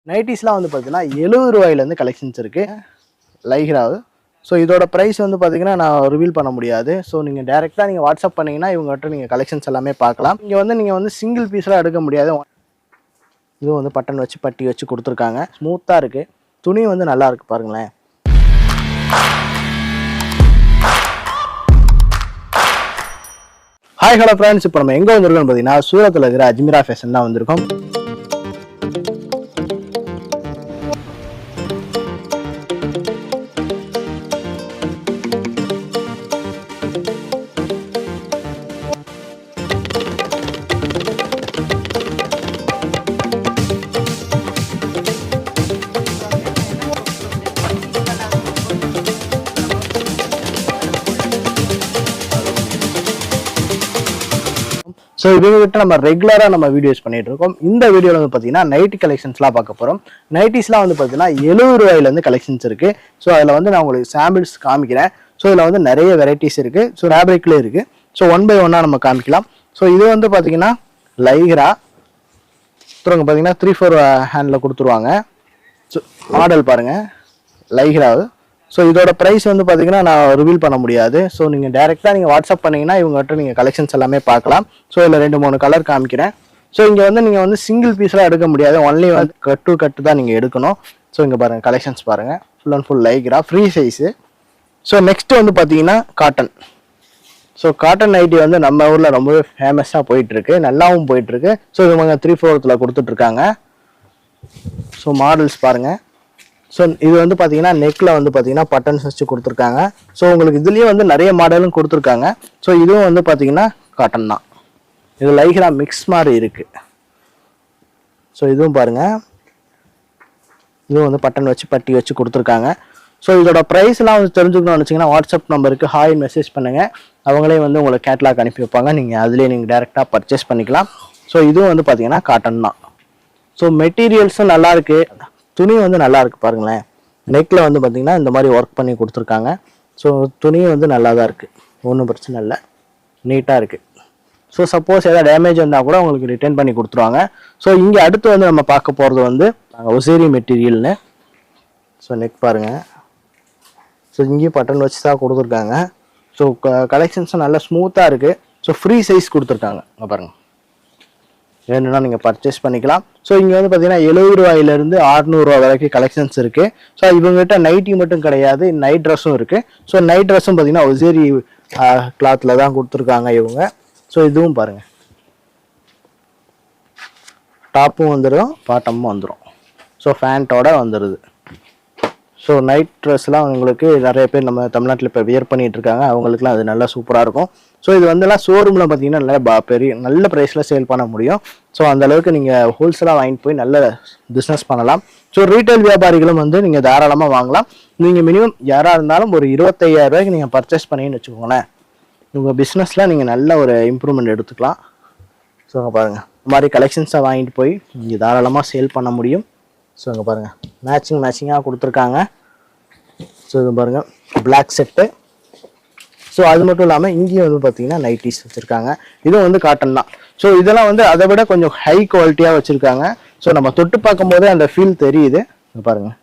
நைட்டிஸ்லாம் வந்து பார்த்தீங்கன்னா ரூ. 70 கலெக்ஷன்ஸ் இருக்குது லைக்ராவு. ஸோ இதோட ப்ரைஸ் வந்து பார்த்தீங்கன்னா நான் ரிவீல் பண்ண முடியாது. ஸோ நீங்கள் டேரெக்டாக நீங்கள் வாட்ஸ்அப் பண்ணிங்கன்னா இவங்ககிட்ட நீங்கள் கலெக்ஷன்ஸ் எல்லாமே பார்க்கலாம். இங்கே வந்து நீங்கள் வந்து சிங்கிள் பீஸ்லாம் எடுக்க முடியாது. இதுவும் வந்து பட்டன் வச்சு பட்டி வச்சு கொடுத்துருக்காங்க. ஸ்மூத்தாக இருக்குது. துணி வந்து நல்லா இருக்குது பாருங்களேன். ஹாய் ஹலோ ஃப்ரெண்ட்ஸ், இப்போ நம்ம எங்கே வந்திருக்கோம்னு பார்த்தீங்கன்னா சூரத்தில் இருக்கிற அஜ்மீரா ஃபேஷன் தான் வந்திருக்கோம். ஸோ இவங்ககிட்ட நம்ம ரெகுலராக நம்ம வீடியோஸ் பண்ணிட்டு இருக்கோம். இந்த வீடியோவில் வந்து பார்த்தீங்கன்னா நைட்டி கலெக்ஷன்ஸ்லாம் பார்க்க போகிறோம். நைட்டிஸ்லாம் வந்து பார்த்தீங்கன்னா ரூ. 70 கலெக்ஷன்ஸ் இருக்குது. ஸோ அதில் வந்து நான் உங்களுக்கு சாம்பிள்ஸ் காமிக்கிறேன். ஸோ இதில் வந்து நிறைய வெரைட்டிஸ் இருக்குது. ஸோ ஃபேப்ரிக்லேயே இருக்குது. ஸோ 1 by 1 நம்ம காமிக்கலாம். ஸோ இது வந்து பார்த்தீங்கன்னா லைக்ரா அப்புறம் பார்த்தீங்கன்னா 3/4 ஹேண்டில் கொடுத்துருவாங்க. ஸோ மாடல் பாருங்கள் லைக்ராவு. ஸோ இதோட ப்ரைஸ் வந்து பார்த்தீங்கன்னா நான் ரிவீல் பண்ண முடியாது. ஸோ நீங்கள் டேரெக்டாக நீங்கள் வாட்ஸ்அப் பண்ணிங்கன்னா இவங்ககிட்ட நீங்கள் கலெக்ஷன்ஸ் எல்லாமே பார்க்கலாம். ஸோ இதில் 2-3 கலர் காமிக்கிறேன். ஸோ இங்கே வந்து நீங்கள் வந்து சிங்கிள் பீஸ்லாம் எடுக்க முடியாது. ஒன்லி வந்து கட்டு தான் நீங்கள் எடுக்கணும். ஸோ இங்கே பாருங்கள் கலெக்ஷன்ஸ் பாருங்கள். Full and full Lycra free size. So next வந்து பார்த்தீங்கன்னா காட்டன். ஸோ காட்டன் நைட்டி வந்து நம்ம ஊரில் ரொம்பவே ஃபேமஸாக போயிட்டுருக்கு, நல்லாவும் போயிட்டுருக்கு. ஸோ இவங்க 3/4 கொடுத்துட்ருக்காங்க. ஸோ மாடல்ஸ் பாருங்கள். ஸோ இது வந்து பார்த்தீங்கன்னா நெக்கில் வந்து பார்த்தீங்கன்னா பட்டன்ஸ் வச்சு கொடுத்துருக்காங்க. ஸோ உங்களுக்கு இதுலேயே வந்து நிறைய மாடலும் கொடுத்துருக்காங்க. ஸோ இதுவும் வந்து பார்த்தீங்கன்னா காட்டன் தான். இது லைக்ரா மிக்ஸ் மாதிரி இருக்குது. ஸோ இதுவும் பாருங்கள். இதுவும் வந்து பட்டன் வச்சு பட்டி வச்சு கொடுத்துருக்காங்க. ஸோ இதோட ப்ரைஸ்லாம் வந்து தெரிஞ்சுக்கணும்னு வச்சிங்கன்னா வாட்ஸ்அப் நம்பருக்கு ஹாய் மெசேஜ் பண்ணுங்கள். அவங்களே வந்து உங்களுக்கு கேட்லாக் அனுப்பி வைப்பாங்க. நீங்கள் அதுலேயே நீங்கள் டேரெக்டாக பர்ச்சேஸ் பண்ணிக்கலாம். ஸோ இதுவும் வந்து பார்த்தீங்கன்னா காட்டன் தான். ஸோ மெட்டீரியல்ஸும் நல்லாயிருக்கு, துணி வந்து நல்லா இருக்கு பாருங்களேன். நெக்கில் வந்து பார்த்தீங்கன்னா இந்த மாதிரி ஒர்க் பண்ணி கொடுத்துருக்காங்க. ஸோ துணியும் வந்து நல்லா தான் இருக்குது, ஒன்றும் பிரச்சனை இல்லை, நீட்டாக இருக்குது. ஸோ சப்போஸ் ஏதாவது டேமேஜ் வந்தால் கூட உங்களுக்கு ரிட்டர்ன் பண்ணி கொடுத்துருவாங்க. ஸோ இங்கே அடுத்து வந்து நம்ம பார்க்க போகிறது வந்து ஒசேரி மெட்டீரியல்னு. ஸோ நெக் பாருங்கள். ஸோ இங்கேயும் பட்டன் வச்சு தான் கொடுத்துருக்காங்க. ஸோ கலெக்ஷன்ஸும் நல்லா ஸ்மூத்தாக இருக்குது. ஸோ ஃப்ரீ சைஸ் கொடுத்துருக்காங்க. இங்கே பாருங்கள், வேணும்னா நீங்கள் பர்ச்சேஸ் பண்ணிக்கலாம். ஸோ இங்கே வந்து பார்த்தீங்கன்னா ரூ. 70 600 வரைக்கும் கலெக்ஷன்ஸ் இருக்குது. ஸோ இவங்ககிட்ட நைட்டி மட்டும் கிடையாது, நைட் ட்ரெஸ்ஸும் இருக்குது. ஸோ நைட் ட்ரெஸ்ஸும் பார்த்தீங்கன்னா ஒசேரி கிளாத்தில் தான் கொடுத்துருக்காங்க இவங்க. ஸோ இதுவும் பாருங்கள், டாப்பும் வந்துடும், பாட்டமும் வந்துடும். ஸோ ஃபேண்ட்டோட வந்துடுது. ஸோ நைட் ட்ரெஸ்லாம் உங்களுக்கு நிறைய பேர் நம்ம தமிழ்நாட்டில் இப்போ வியர் பண்ணிகிட்டு இருக்காங்க. அவங்களுக்குலாம் அது நல்லா சூப்பராக இருக்கும். ஸோ இது வந்துலாம் ஷோரூமில் பார்த்தீங்கன்னா நல்ல ப்ரைஸில் சேல் பண்ண முடியும். ஸோ அந்தளவுக்கு நீங்கள் ஹோல்சேலாக வாங்கிட்டு போய் நல்ல பிஸ்னஸ் பண்ணலாம். ஸோ ரீட்டைல் வியாபாரிகளும் வந்து நீங்கள் தாராளமாக வாங்கலாம். நீங்கள் மினிமம் யாராக இருந்தாலும் ஒரு 25,000 நீங்கள் பர்ச்சேஸ் பண்ணின்னு வச்சுக்கோங்களேன். உங்கள் பிஸ்னஸில் நீங்கள் நல்ல ஒரு இம்ப்ரூவ்மெண்ட் எடுத்துக்கலாம். ஸோ அங்கே பாருங்கள், இந்த மாதிரி கலெக்ஷன்ஸை வாங்கிட்டு போய் நீங்கள் தாராளமாக சேல் பண்ண முடியும். ஸோ அங்கே பாருங்கள், மேட்சிங்காக கொடுத்துருக்காங்க. ஸோ இது பாருங்கள் பிளாக் செட்டு. ஸோ அது மட்டும் இல்லாமல் இங்கேயும் வந்து பார்த்தீங்கன்னா நைட்டிஸ் வச்சுருக்காங்க. இதுவும் வந்து காட்டன் தான். ஸோ இதெல்லாம் வந்து அதை விட கொஞ்சம் ஹை குவாலிட்டியாக வச்சுருக்காங்க. ஸோ நம்ம தொட்டு பார்க்கும்போதே அந்த ஃபீல் தெரியுது. பாருங்கள்,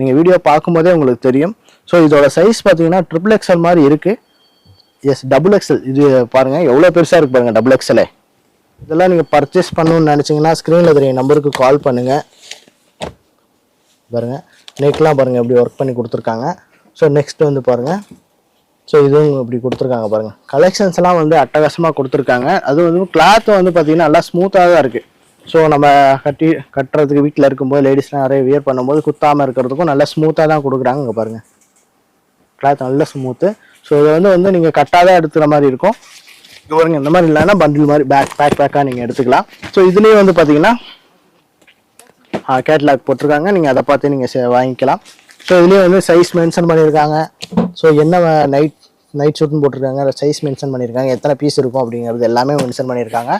நீங்கள் வீடியோ பார்க்கும்போதே உங்களுக்கு தெரியும். ஸோ இதோட சைஸ் பார்த்தீங்கன்னா XXL மாதிரி இருக்குது. Yes, XXL. இது பாருங்கள் எவ்வளோ பெருசாக இருக்குது பாருங்கள், XXL. இதெல்லாம் நீங்கள் பர்ச்சேஸ் பண்ணணும்னு நினச்சிங்கன்னா ஸ்க்ரீனில் தெரிய நம்பருக்கு கால் பண்ணுங்கள். பாருங்கள் நெக்லாம் பாருங்கள் எப்படி ஒர்க் பண்ணி கொடுத்துருக்காங்க. ஸோ நெக்ஸ்ட் வந்து பாருங்கள். ஸோ இதுவும் இப்படி கொடுத்துருக்காங்க பாருங்கள். கலெக்ஷன்ஸ்லாம் வந்து அட்டகாசமாக கொடுத்துருக்காங்க. அது வந்து கிளாத் வந்து பார்த்திங்கன்னா நல்லா ஸ்மூத்தாக தான் இருக்குது. ஸோ நம்ம கட்டுறதுக்கு வீட்டில் இருக்கும்போது லேடிஸ்லாம் நிறைய வியர் பண்ணும்போது குத்தாமல் இருக்கிறதுக்கும் நல்லா ஸ்மூத்தாக தான் கொடுக்குறாங்க. இங்கே பாருங்கள் கிளாத் நல்ல ஸ்மூத்து. ஸோ இதை வந்து நீங்கள் கட்டாதான் எடுத்துகிற மாதிரி இருக்கும். இது பாருங்கள், இந்த மாதிரி இல்லைன்னா பண்டில் மாதிரி பேக்காக நீங்கள் எடுத்துக்கலாம். ஸோ இதுலேயும் வந்து பார்த்தீங்கன்னா கேட்லாக் போட்டிருக்காங்க. நீங்கள் அதை பார்த்து நீங்கள் வாங்கிக்கலாம். ஸோ இதுலேயே வந்து சைஸ் மென்ஷன் பண்ணியிருக்காங்க. ஸோ என்ன நைட் ஷூட்னு போட்டிருக்காங்க, சைஸ் மென்ஷன் பண்ணியிருக்காங்க, எத்தனை பீஸ் இருக்கும் அப்படிங்கிறது எல்லாமே மென்ஷன் பண்ணியிருக்காங்க.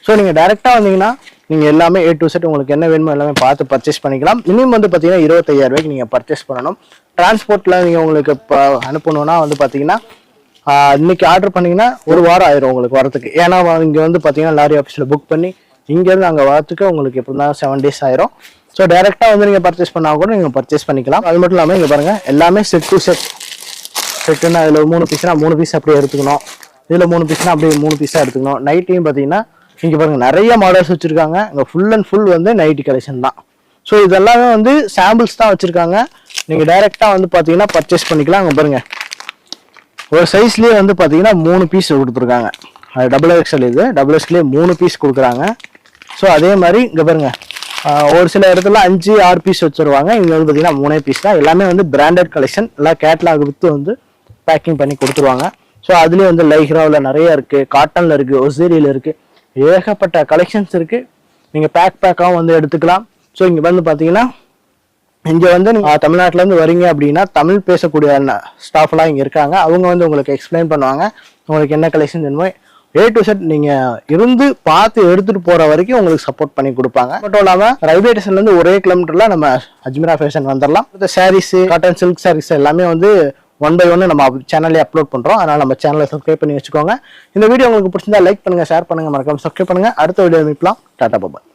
ஸோ நீங்கள் டேரெக்டாக வந்தீங்கன்னா நீங்கள் எல்லாமே A to Z உங்களுக்கு என்ன வேணுமோ எல்லாமே பார்த்து பர்ச்சேஸ் பண்ணிக்கலாம். மினிமம் வந்து பார்த்தீங்கன்னா 25,000 நீங்கள் பர்ச்சேஸ் பண்ணணும். டிரான்ஸ்போர்ட்டில் நீங்கள் உங்களுக்கு இப்போ அனுப்பணுன்னா வந்து பார்த்தீங்கன்னா இன்னைக்கு ஆர்டர் பண்ணிங்கன்னா 1 வாரம் ஆயிரும் உங்களுக்கு வரத்துக்கு. ஏன்னா இங்கே வந்து பார்த்தீங்கன்னா லாரி ஆஃபீஸில் புக் பண்ணி இங்கேருந்து அங்கே வரத்துக்கு உங்களுக்கு எப்படி இருந்தாலும் 7 days ஆயிரும். ஸோ டேரெக்டாக வந்து நீங்கள் பர்ச்சேஸ் பண்ணால் கூட நீங்கள் பர்ச்சேஸ் பண்ணிக்கலாம். அது மட்டும் இல்லாமல் இங்கே பாருங்கள் எல்லாமே செட் டு செட். செட்டுன்னா அதில் 3 பீஸ்னா 3 பீஸ் அப்படியே எடுத்துக்கணும். இதில் 3 பீஸ்னா அப்படியே 3 பீஸாக எடுத்துக்கணும். நைட்டியும் பார்த்தீங்கன்னா இங்கே பாருங்கள் நிறைய மாடல்ஸ் வச்சுருக்காங்க. இங்கே ஃபுல் அண்ட் ஃபுல் வந்து நைட்டி கலெக்ஷன் தான். ஸோ இதெல்லாமே வந்து சாம்பிள்ஸ் தான் வச்சுருக்காங்க. நீங்கள் டைரெக்டாக வந்து பார்த்தீங்கன்னா பர்ச்சேஸ் பண்ணிக்கலாம். அங்கே பாருங்கள் ஒரு சைஸ்லேயே வந்து பார்த்தீங்கன்னா 3 பீஸ் கொடுத்துருக்காங்க. அது XXL இது XXLயே 3 பீஸ் கொடுக்குறாங்க. ஸோ அதே மாதிரி இங்கே பாருங்கள் ஒரு சில இடத்துல 5-6 பீஸ் வச்சுருவாங்க. இங்கே வந்து பார்த்தீங்கன்னா 3 பீஸ் தான். எல்லாமே வந்து பிராண்டட் கலெக்ஷன், எல்லாம் கேட்லாக் வித்து வந்து பேக்கிங் பண்ணி கொடுத்துருவாங்க. ஸோ அதுலேயே வந்து லைக்ராவில் நிறைய இருக்குது, காட்டனில் இருக்குது, ஒசேரியில் இருக்குது, ஏகப்பட்ட கலெக்ஷன்ஸ் இருக்குது. நீங்கள் பேக்காகவும் வந்து எடுத்துக்கலாம். ஸோ இங்கே வந்து பார்த்தீங்கன்னா இங்கே வந்து நீங்கள் தமிழ்நாட்டிலேருந்து வரீங்க அப்படின்னா தமிழ் பேசக்கூடிய ஸ்டாஃப்லாம் இங்கே இருக்காங்க. அவங்க வந்து உங்களுக்கு எக்ஸ்பிளைன் பண்ணுவாங்க. உங்களுக்கு என்ன கலெக்ஷன் வேணுமோ A to Z நீங்கள் இருந்து பார்த்து எடுத்துகிட்டு போகிற வரைக்கும் உங்களுக்கு சப்போர்ட் பண்ணி கொடுப்பாங்க. மட்டும் இல்லாமல் ரயில்வே ஸ்டேஷன்லேருந்து ஒரே கிலோமீட்டரில் நம்ம அஜ்மீரா ஃபேஷன் வந்துடலாம். இந்த சாரீஸு, காட்டன் சில்க் சாரீஸ் எல்லாமே வந்து 1 by 1 நம்ம சேனல்லே அப்லோட் பண்ணுறோம். அதனால் நம்ம சேனலை சப்ஸ்கிரைப் பண்ணி வச்சுக்கோங்க. இந்த வீடியோ உங்களுக்கு பிடிச்சிருந்தா லைக் பண்ணுங்கள், ஷேர் பண்ணுங்கள், மறக்காம சப்ஸ்கிரைப் பண்ணுங்கள். அடுத்த வீடியோ மீட்லாம். டாடா பாய்.